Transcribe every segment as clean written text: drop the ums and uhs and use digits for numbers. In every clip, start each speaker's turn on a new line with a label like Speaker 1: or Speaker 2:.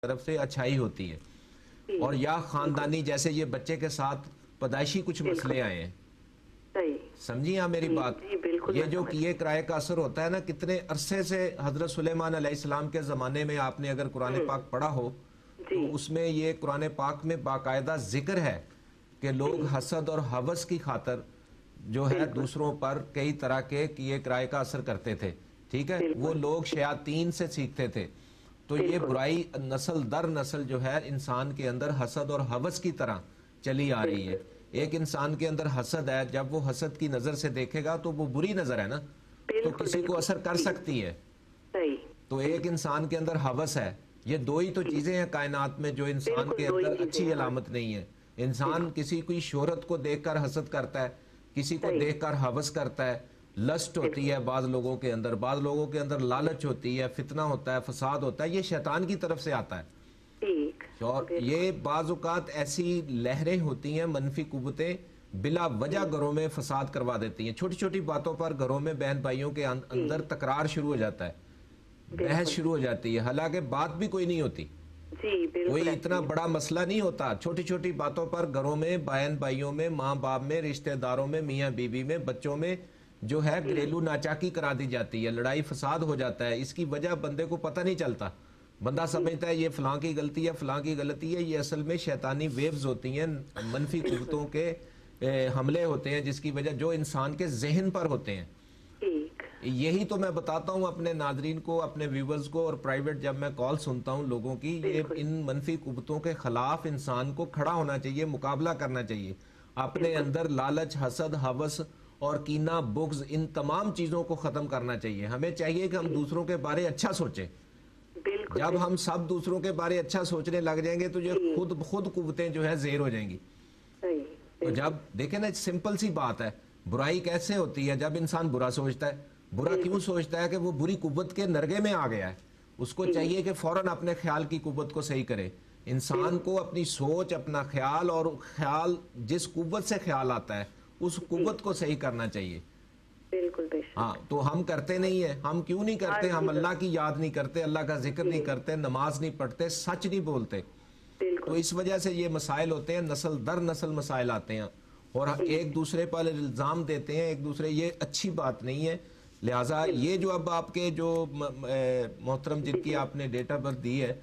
Speaker 1: طرف سے اچھائی ہوتی ہے، اور یا خاندانی جیسے یہ بچے کے ساتھ پیدائشی کچھ مسئلے آئے ہیں. سمجھیے آپ میری بات. یہ جو کیے کرائے کا اثر ہوتا ہے نا، کتنے عرصے سے حضرت سلیمان علیہ السلام کے زمانے میں آپ نے اگر قرآن پاک پڑھا ہو تو اس میں یہ قرآن پاک میں باقاعدہ ذکر ہے کہ لوگ حسد اور ہوس کی خاطر جو ہے دوسروں پر کئی طرح کے کیے کرائے کا اثر کرتے تھے. ٹھیک ہے، وہ لوگ شیاطین سے سیکھتے تھے. تو یہ برائی نسل در نسل جو ہے انسان کے اندر حسد اور ہوس کی طرح چلی آ رہی ہے. ایک انسان کے اندر حسد ہے، جب وہ حسد کی نظر سے دیکھے گا تو وہ بری نظر ہے نا، تو کسی کو اثر کر سکتی ہے. تو ایک انسان کے اندر ہوس ہے. یہ دو ہی تو چیزیں ہیں کائنات میں جو انسان کے اندر اچھی علامت نہیں ہے. انسان کسی کی شہرت کو دیکھ کر حسد کرتا ہے، کسی کو دیکھ کر ہوس کرتا ہے. لسٹ ہوتی ہے بعض لوگوں کے اندر، بعض لوگوں کے اندر لالچ ہوتی ہے، فتنہ ہوتا ہے، فساد ہوتا ہے. یہ شیطان کی طرف سے آتا ہے. اور یہ بعض اوقات ایسی لہریں ہوتی ہیں، منفی قوتیں بلا وجہ گھروں میں فساد کروا دیتی ہیں. چھوٹی چھوٹی باتوں پر گھروں میں بہن بھائیوں کے اندر تکرار شروع ہو جاتا ہے، بحث شروع ہو جاتی ہے، حالانکہ بات بھی کوئی نہیں ہوتی، کوئی اتنا بڑا مسئلہ نہیں ہوتا. چھوٹی چھوٹی باتوں پر گھروں میں بہن بھائیوں میں، ماں باپ میں، رشتہ داروں میں، میاں بیوی میں، بچوں میں جو ہے گھریلو ناچاکی کرا دی جاتی ہے، لڑائی فساد ہو جاتا ہے. اس کی وجہ بندے کو پتہ نہیں چلتا. بندہ سمجھتا ہے یہ فلاں کی غلطی ہے، فلاں کی غلطی ہے. یہ اصل میں شیطانی ویوز ہوتی ہیں، منفی قوتوں کے حملے ہوتے ہیں، جس کی وجہ جو انسان کے ذہن پر ہوتے ہیں. یہی تو میں بتاتا ہوں اپنے ناظرین کو، اپنے ویورز کو، اور پرائیویٹ جب میں کال سنتا ہوں لوگوں کی، یہ ان منفی قوتوں کے خلاف انسان کو کھڑا ہونا چاہیے، مقابلہ کرنا چاہیے. اپنے اندر لالچ، حسد، ہوس اور کینہ، بغض، ان تمام چیزوں کو ختم کرنا چاہیے. ہمیں چاہیے کہ ہم دوسروں کے بارے اچھا سوچیں. جب ہم سب دوسروں کے بارے اچھا سوچنے لگ جائیں گے تو یہ خود قوتیں جو ہے زیر ہو جائیں گی. تو جب دیکھیں نا، سمپل سی بات ہے، برائی کیسے ہوتی ہے؟ جب انسان برا سوچتا ہے. برا کیوں سوچتا ہے؟ کہ وہ بری قوت کے نرگے میں آ گیا ہے. اس کو چاہیے کہ فوراً اپنے خیال کی قوت کو صحیح کرے. انسان کو اپنی سوچ، اپنا خیال، اور خیال جس قوت سے خیال آتا ہے اس قوت کو صحیح کرنا چاہیے. ہاں، تو ہم کرتے نہیں ہیں. ہم کیوں نہیں کرتے؟ ہم اللہ کی یاد نہیں کرتے، اللہ کا ذکر نہیں کرتے، نماز نہیں پڑھتے، سچ نہیں بولتے. تو اس وجہ سے یہ مسائل ہوتے ہیں، نسل در نسل مسائل آتے ہیں، اور ایک دوسرے پر الزام دیتے ہیں ایک دوسرے. یہ اچھی بات نہیں ہے. لہٰذا یہ جو اب آپ کے جو محترم جن کی آپ نے ڈیٹ آف برتھ دی ہے،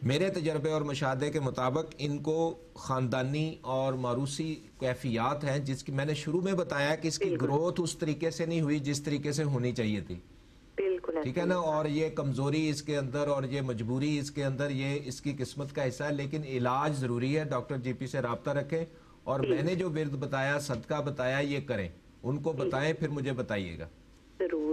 Speaker 1: میرے تجربے اور مشاہدے کے مطابق ان کو خاندانی اور موروثی کیفیات ہیں، جس کی میں نے شروع میں بتایا کہ اس کی گروتھ اس طریقے سے نہیں ہوئی جس طریقے سے ہونی چاہیے تھی. ٹھیک ہے نا؟ اور یہ کمزوری اس کے اندر اور یہ مجبوری اس کے اندر، یہ اس کی قسمت کا حصہ ہے. لیکن علاج ضروری ہے. ڈاکٹر جی پی سے رابطہ رکھیں، اور میں نے جو ورد بتایا، صدقہ بتایا، یہ کریں. ان کو بتائیں، پھر مجھے بتائیے گا.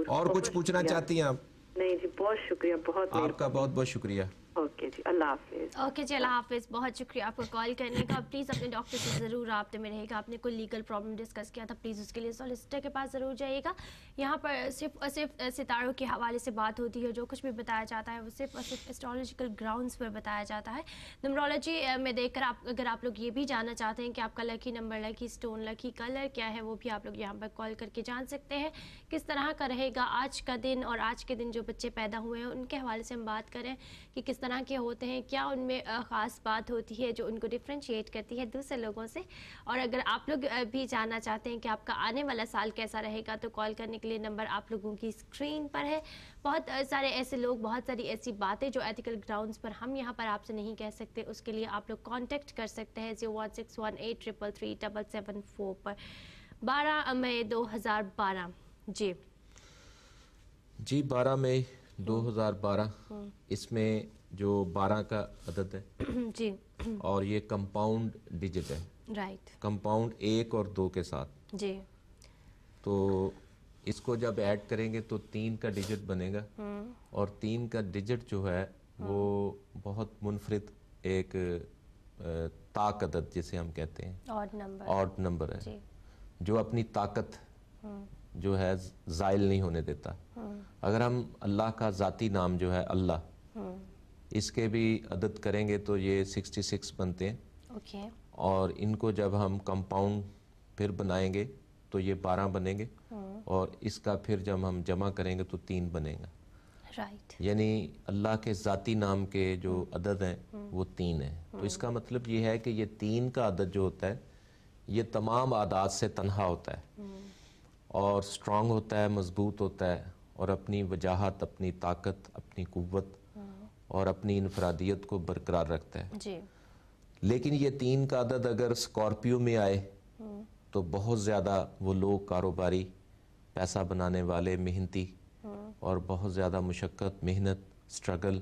Speaker 1: اور کچھ پوچھنا چاہتی ہیں آپ؟
Speaker 2: نہیں جی، بہت شکریہ. بہت
Speaker 1: آپ کا بہت بہت شکریہ.
Speaker 2: اوکے جی، اللہ حافظ.
Speaker 3: اوکے جی، اللہ حافظ. بہت شکریہ آپ کو کال کرنے کا. پلیز اپنے ڈاکٹر سے ضرور رابطے میں رہے گا. آپ نے کوئی لیگل پرابلم ڈسکس کیا تھا، پلیز اس کے لیے سولیسیٹر کے پاس ضرور جائیے گا. یہاں پر صرف ستاروں کے حوالے سے بات ہوتی ہے. جو کچھ بھی بتایا جاتا ہے وہ صرف ایسٹرولوجیکل گراؤنڈس پر بتایا جاتا ہے. نمرولوجی میں دیکھ کر اگر آپ لوگ یہ بھی جاننا چاہتے ہیں کہ آپ کا لکی نمبر، لکی اسٹون، لکی کلر کیا ہے، وہ بھی آپ لوگ یہاں پر کال کر کے جان سکتے ہیں. کس طرح کا رہے گا آج کا دن، اور آج کے دن جو بچے پیدا ہوئے ہیں ان کے حوالے سے ہم بات کریں کہ کس طرح کے ہوتے ہیں، کیا ان میں خاص بات ہوتی ہے جو ان کو ڈفرینشیٹ کرتی ہے دوسرے لوگوں سے. اور اگر آپ لوگ بھی جاننا چاہتے ہیں کہ آپ کا آنے والا سال کیسا رہے گا، تو کال کرنے کے لیے نمبر آپ لوگوں کی اسکرین پر ہے. بہت سارے ایسے لوگ، بہت ساری ایسی باتیں جو ایتھیکل گراؤنڈز پر ہم یہاں پر آپ سے نہیں کہہ سکتے، اس کے لیے آپ لوگ کانٹیکٹ کر سکتے ہیں 01618333774 پر. 12 مئی 2012. جی
Speaker 1: 12 مئی 2012. اس میں جو 12 کا عدد ہے
Speaker 3: جی،
Speaker 1: اور یہ کمپاؤنڈ ڈیجٹ ہے.
Speaker 3: رائٹ.
Speaker 1: کمپاؤنڈ 1 اور 2 کے ساتھ.
Speaker 3: جی،
Speaker 1: تو اس کو جب ایڈ کریں گے تو 3 کا ڈیجٹ بنے گا. اور 3 کا ڈیجٹ جو ہے وہ بہت منفرد ایک طاق عدد جسے ہم کہتے ہیں، آڈ نمبر ہے، جو اپنی طاقت جو ہے زائل نہیں ہونے دیتا. اگر ہم اللہ کا ذاتی نام جو ہے اللہ، اس کے بھی عدد کریں گے تو یہ 66 بنتے ہیں. اور ان کو جب ہم کمپاؤنڈ پھر بنائیں گے تو یہ 12 بنیں گے. اور اس کا پھر جب ہم جمع کریں گے تو 3 بنے گا.
Speaker 3: رائٹ.
Speaker 1: یعنی اللہ کے ذاتی نام کے جو عدد ہیں وہ 3 ہیں. تو اس کا مطلب یہ ہے کہ یہ 3 کا عدد جو ہوتا ہے یہ تمام عادات سے تنہا ہوتا ہے اور سٹرونگ ہوتا ہے، مضبوط ہوتا ہے، اور اپنی وجاہت، اپنی طاقت، اپنی قوت اور اپنی انفرادیت کو برقرار رکھتا ہے.
Speaker 3: جی.
Speaker 1: لیکن یہ 3 کا عدد اگر اسکارپیو میں آئے تو بہت زیادہ وہ لوگ کاروباری، پیسہ بنانے والے، محنتی اور بہت زیادہ مشقت، محنت، سٹرگل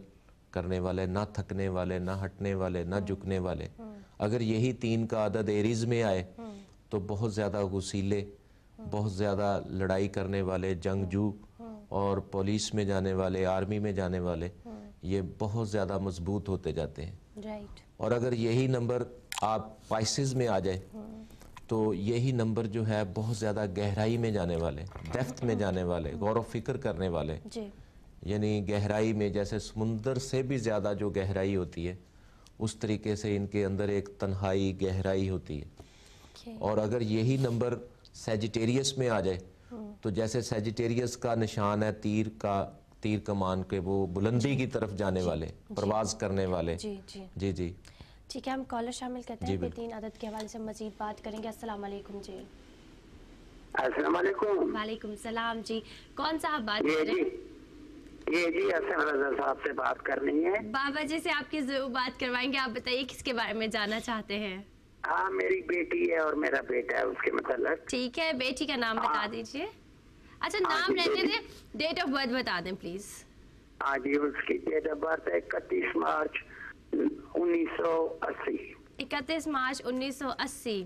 Speaker 1: کرنے والے، نہ تھکنے والے، نہ ہٹنے والے، نہ جھکنے والے. اگر یہی 3 کا عدد ایریز میں آئے تو بہت زیادہ غسیلے، بہت زیادہ لڑائی کرنے والے، جنگجو اور پولیس میں جانے والے، آرمی میں جانے والے، یہ بہت زیادہ مضبوط ہوتے جاتے ہیں.
Speaker 3: رائٹ.
Speaker 1: اور اگر یہی نمبر آپ پائسز میں آ جائے تو یہی نمبر جو ہے بہت زیادہ گہرائی میں جانے والے، ڈیپتھ میں جانے والے، غور و فکر کرنے والے.
Speaker 3: جی.
Speaker 1: یعنی گہرائی میں، جیسے سمندر سے بھی زیادہ جو گہرائی ہوتی ہے اس طریقے سے ان کے اندر ایک تنہائی، گہرائی ہوتی ہے. اور اگر یہی نمبر سیجیٹیریس میں آ جائے تو جیسے سیجیٹیریس کا نشان ہے تیر کمان کے، وہ بلندی کی طرف جانے والے، پرواز کرنے والے. جی جی
Speaker 3: ٹھیک ہے، ہم کالر شامل کرتے ہیں. پھر 3 عدد کے حوالے سے مزید بات کریں گے. السلام علیکم. جی.
Speaker 4: السلام علیکم.
Speaker 3: وعلیکم السلام. جی، کون صاحب بات کر رہے ہیں؟
Speaker 4: جی حسن رضا صاحب سے بات کرنی ہے.
Speaker 3: بابا جی سے آپ کی ضرور بات کروائیں گے. آپ بتائیے کس کے بارے میں جاننا چاہتے ہیں؟
Speaker 4: ہاں، میری بیٹی ہے اور میرا بیٹا ہے، اس کے متعلق.
Speaker 3: ٹھیک ہے، بیٹی کا نام بتا دیجئے. اچھا، نام رہنے دیں، ڈیٹ آف برتھ بتا دیں پلیز.
Speaker 4: ہاں جی، اس کی ڈیٹ آف برتھ ہے 31 مارچ 1980.
Speaker 3: 31 مارچ 1980.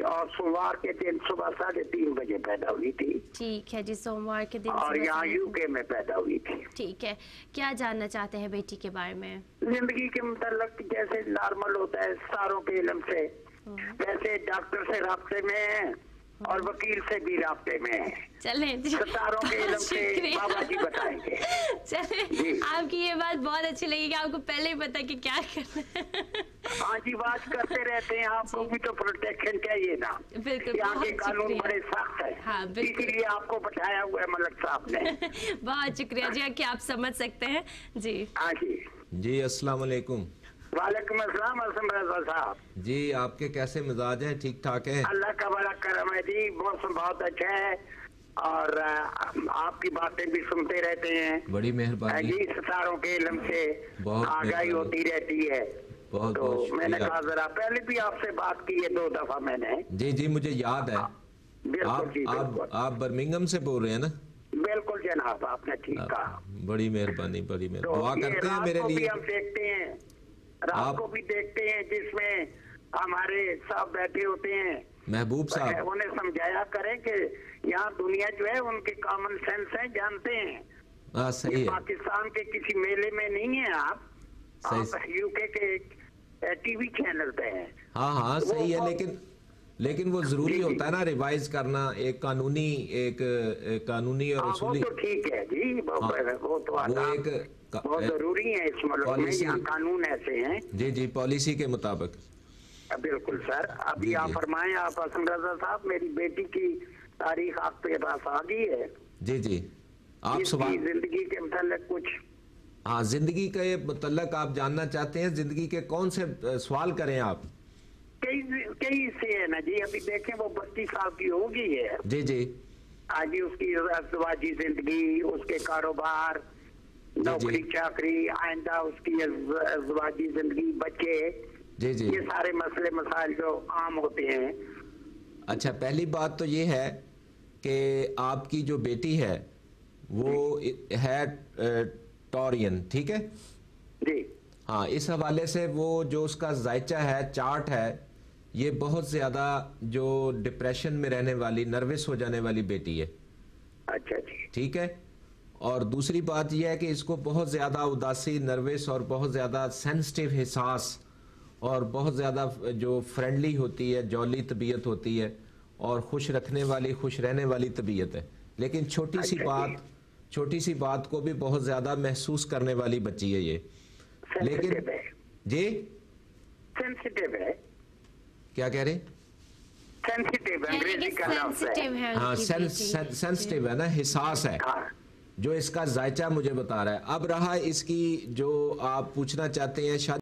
Speaker 4: اور سوموار کے دن صبح 3:30 بجے پیدا ہوئی تھی.
Speaker 3: ٹھیک ہے جی، سوموار کے دن.
Speaker 4: اور یہاں UK میں پیدا ہوئی تھی.
Speaker 3: ٹھیک ہے، کیا جاننا چاہتے ہیں بیٹی کے بارے میں؟
Speaker 4: زندگی کے متعلق جیسے نارمل ہوتا ہے ستاروں کے علم سے، ویسے ڈاکٹر سے رابطے میں ہیں اور وکیل سے بھی رابطے میں ہیں.
Speaker 3: چلیں جی،
Speaker 4: ستاروں کے علم سے بابا جی بتائیں گے.
Speaker 3: چلیں، آپ کی یہ بات بہت اچھی لگی کہ آپ کو پہلے ہی پتا کہ کیا کرنا ہے.
Speaker 4: ہاں جی، بات کرتے رہتے ہیں. آپ کو بھی تو پروٹیکشن چاہیے نا.
Speaker 3: بالکل،
Speaker 4: یہاں کے قانون بڑے سخت ہیں.
Speaker 3: ہاں
Speaker 4: اسی لیے آپ کو بٹھایا ہوا ہے ملک صاحب نے.
Speaker 3: بہت شکریہ جی کہ آپ سمجھ سکتے ہیں. جی.
Speaker 4: ہاں جی.
Speaker 1: جی السلام علیکم.
Speaker 4: وعلیکم السلام حسن رضا صاحب.
Speaker 1: جی، آپ کے کیسے مزاج ہیں؟ ٹھیک ٹھاک ہے؟
Speaker 4: اللہ کا بڑا کرم ہے جی. موسم بہت اچھا ہے اور آپ کی باتیں بھی سنتے رہتے ہیں.
Speaker 1: بڑی مہربانی
Speaker 4: جی. ستاروں کے علم سے آگاہی ہوتی رہتی ہے. تو میں نے کہا ذرا پہلے بھی آپ سے بات کی ہے 2 دفعہ میں نے.
Speaker 1: جی جی، مجھے یاد ہے. آپ برمنگھم سے بول رہے ہیں نا؟
Speaker 4: بالکل جناب، آپ نے ٹھیک کہا.
Speaker 1: بڑی مہربانی، بڑی مہربانی. دعا کرتے ہیں میرے لیے.
Speaker 4: ہم دیکھتے ہیں، رات کو بھی دیکھتے ہیں جس میں ہمارے صاحب بیٹھے ہوتے ہیں.
Speaker 1: محبوب صاحب
Speaker 4: انہیں سمجھایا کریں کہ یہاں دنیا جو ہے ان کے کامن سینس ہیں، جانتے ہیں.
Speaker 1: صحیح ہے.
Speaker 4: پاکستان کے کسی میلے میں نہیں ہیں آپ UK کے ٹی وی چینل پہ ہیں.
Speaker 1: ہاں ہاں صحیح ہے، لیکن وہ ضروری ہوتا ہے نا ریوائز کرنا، ایک قانونی اور اصولی.
Speaker 4: وہ تو ٹھیک ہے جی، وہ تو بہت ضروری ہے اس ملک میں. یہاں قانون ایسے ہیں.
Speaker 1: جی جی، پالیسی کے مطابق.
Speaker 4: بالکل سر. ابھی آپ فرمائیں. آپ حسن رضا صاحب، میری بیٹی کی تاریخ آپ کے پاس آ گئی ہے.
Speaker 1: جی جی، آپ سوال
Speaker 4: زندگی کے متعلق کچھ.
Speaker 1: ہاں، زندگی کے متعلق آپ جاننا چاہتے ہیں؟ زندگی کے کون سے سوال کریں آپ؟
Speaker 4: کئی سے ہے نا جی. ابھی دیکھیں وہ 32 سال کی ہو گئی ہے.
Speaker 1: جی جی.
Speaker 4: آج اس کی ازدواجی زندگی، اس کے کاروبار، نوکری چاکری، آئندہ اس کی ازدواجی زندگی، بچے،
Speaker 1: جی جی،
Speaker 4: یہ سارے مسئلے مسائل جو عام ہوتے ہیں.
Speaker 1: اچھا، پہلی بات تو یہ ہے کہ آپ کی جو بیٹی ہے وہ ہے ٹورین، ٹھیک ہے
Speaker 4: جی.
Speaker 1: ہاں، اس حوالے سے وہ جو اس کا ذائچہ ہے، چارٹ ہے، یہ بہت زیادہ جو ڈپریشن میں رہنے والی، نروس ہو جانے والی بیٹی ہے.
Speaker 4: اچھا جی.
Speaker 1: ٹھیک ہے. اور دوسری بات یہ ہے کہ اس کو بہت زیادہ اداسی، نروس اور بہت زیادہ سینسٹیو، حساس اور بہت زیادہ جو فرینڈلی ہوتی ہے، جولی طبیعت ہوتی ہے اور خوش رکھنے والی، خوش رہنے والی طبیعت ہے. لیکن چھوٹی سی بات کو بھی بہت زیادہ محسوس کرنے والی بچی ہے یہ. لیکن جی
Speaker 4: سینسٹیو ہے.
Speaker 1: کیا کہہ رہے؟
Speaker 4: سینسٹیو، انگریزی کا لفظ ہے.
Speaker 1: ہاں، سینسٹیو ہے نا، حساس ہے. جو اس کا ذائچہ مجھے بتا رہا ہے. اب رہا اس کی جو آپ پوچھنا چاہتے ہیں شادی